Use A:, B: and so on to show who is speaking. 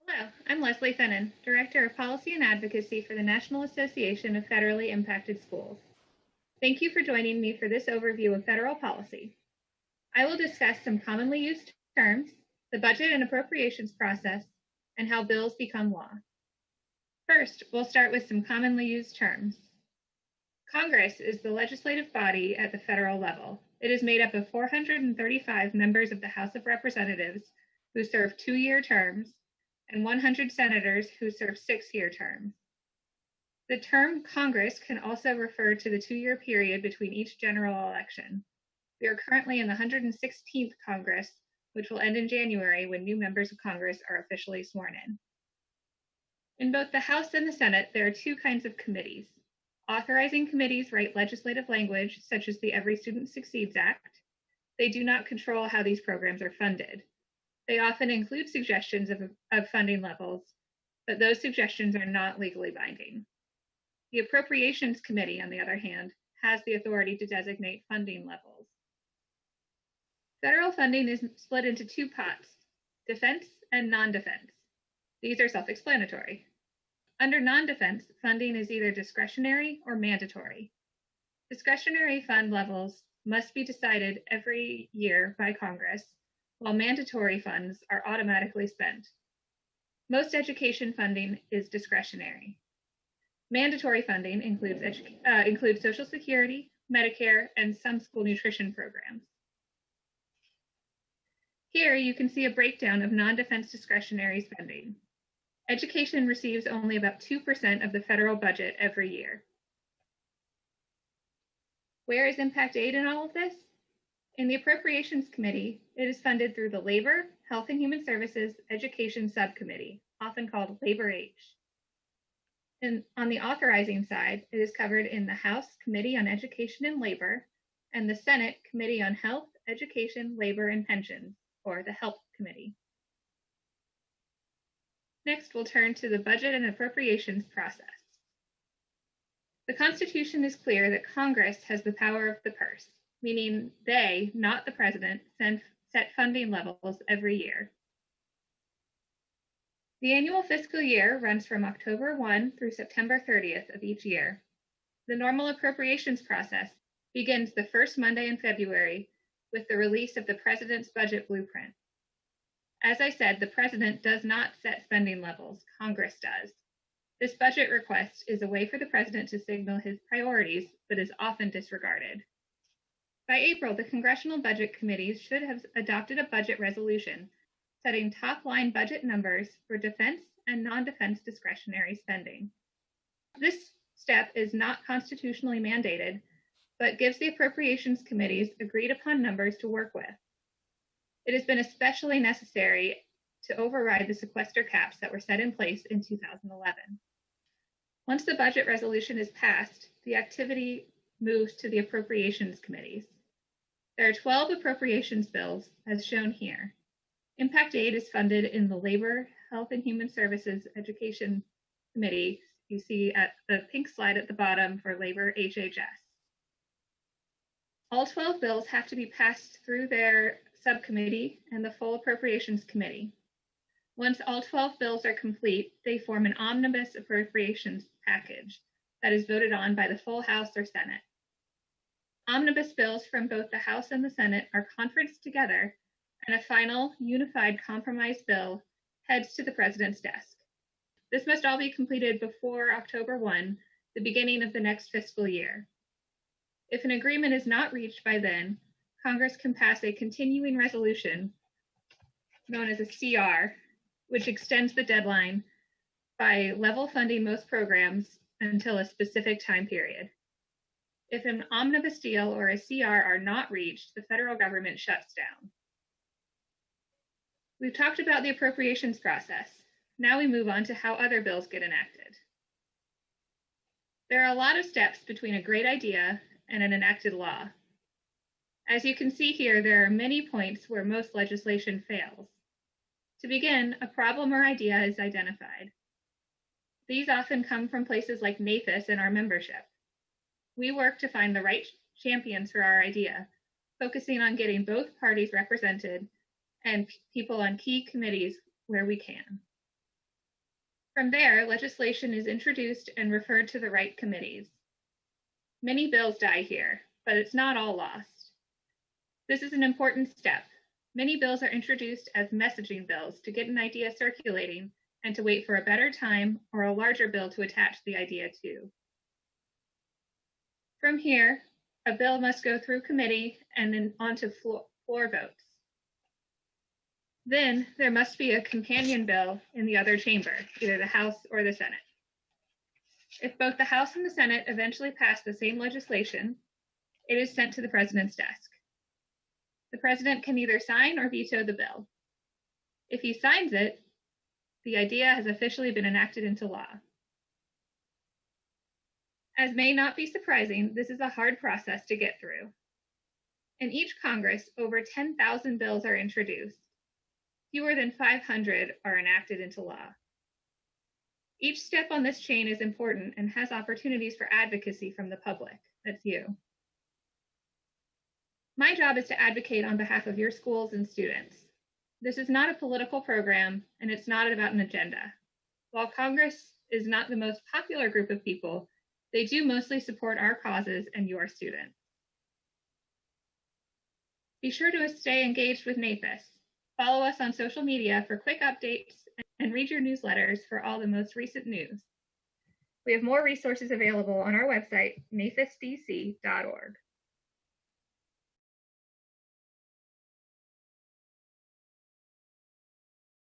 A: Hello, I'm Leslie Finnan, Director of Policy and Advocacy for the National Association of Federally Impacted Schools. Thank you for joining me for this overview of federal policy. I will discuss some commonly used terms, the budget and appropriations process, and how bills become law. First, we'll start with some commonly used terms. Congress is the legislative body at the federal level. It is made up of 435 members of the House of Representatives who serve 2-year terms and 100 senators who serve 6-year terms. The term Congress can also refer to the 2-year period between each general election. We are currently in the 116th Congress, which will end in January when new members of Congress are officially sworn in. In both the House and the Senate, there are two kinds of committees. Authorizing committees write legislative language, such as the Every Student Succeeds Act. They do not control how these programs are funded. They often include suggestions of funding levels, but those suggestions are not legally binding. The Appropriations Committee, on the other hand, has the authority to designate funding levels. Federal funding is split into two pots, defense and non-defense. These are self-explanatory. Under non-defense, funding is either discretionary or mandatory. Discretionary fund levels must be decided every year by Congress, while mandatory funds are automatically spent. Most education funding is discretionary. Mandatory funding includes Social Security, Medicare, and some school nutrition programs. Here you can see a breakdown of non-defense discretionary spending. Education receives only about 2% of the federal budget every year. Where is impact aid in all of this? In the Appropriations Committee, it is funded through the Labor, Health and Human Services Education Subcommittee, often called Labor-H. And on the authorizing side, it is covered in the House Committee on Education and Labor and the Senate Committee on Health, Education, Labor, and Pensions, or the HELP Committee. Next, we'll turn to the budget and appropriations process. The Constitution is clear that Congress has the power of the purse, meaning they, not the president, set funding levels every year. The annual fiscal year runs from October 1 through September 30th of each year. The normal appropriations process begins the first Monday in February with the release of the president's budget blueprint. As I said, the president does not set spending levels, Congress does. This budget request is a way for the president to signal his priorities, but is often disregarded. By April, the Congressional Budget Committees should have adopted a budget resolution setting top-line budget numbers for defense and non-defense discretionary spending. This step is not constitutionally mandated, but gives the Appropriations Committees agreed-upon numbers to work with. It has been especially necessary to override the sequester caps that were set in place in 2011. Once the budget resolution is passed, the activity moves to the Appropriations Committees. There are 12 appropriations bills, as shown here. Impact aid is funded in the Labor, Health and Human Services Education Committee. You see at the pink slide at the bottom for Labor HHS. All 12 bills have to be passed through their subcommittee and the full Appropriations Committee. Once all 12 bills are complete, they form an omnibus appropriations package that is voted on by the full House or Senate. Omnibus bills from both the House and the Senate are conferenced together, and a final unified compromise bill heads to the president's desk. This must all be completed before October 1, the beginning of the next fiscal year. If an agreement is not reached by then, Congress can pass a continuing resolution known as a CR, which extends the deadline by level funding most programs until a specific time period. If an omnibus deal or a CR are not reached, the federal government shuts down. We've talked about the appropriations process. Now we move on to how other bills get enacted. There are a lot of steps between a great idea and an enacted law. As you can see here, there are many points where most legislation fails. To begin, a problem or idea is identified. These often come from places like NAFIS and our membership. We work to find the right champions for our idea, focusing on getting both parties represented and people on key committees where we can. From there, legislation is introduced and referred to the right committees. Many bills die here, but it's not all lost. This is an important step. Many bills are introduced as messaging bills to get an idea circulating and to wait for a better time or a larger bill to attach the idea to. From here, a bill must go through committee and then onto floor votes. Then there must be a companion bill in the other chamber, either the House or the Senate. If both the House and the Senate eventually pass the same legislation, it is sent to the President's desk. The President can either sign or veto the bill. If he signs it, the idea has officially been enacted into law. As may not be surprising, this is a hard process to get through. In each Congress, over 10,000 bills are introduced. Fewer than 500 are enacted into law. Each step on this chain is important and has opportunities for advocacy from the public. That's you. My job is to advocate on behalf of your schools and students. This is not a political program, and it's not about an agenda. While Congress is not the most popular group of people, they do mostly support our causes and your students. Be sure to stay engaged with NAFIS. Follow us on social media for quick updates and read your newsletters for all the most recent news. We have more resources available on our website, nafisdc.org.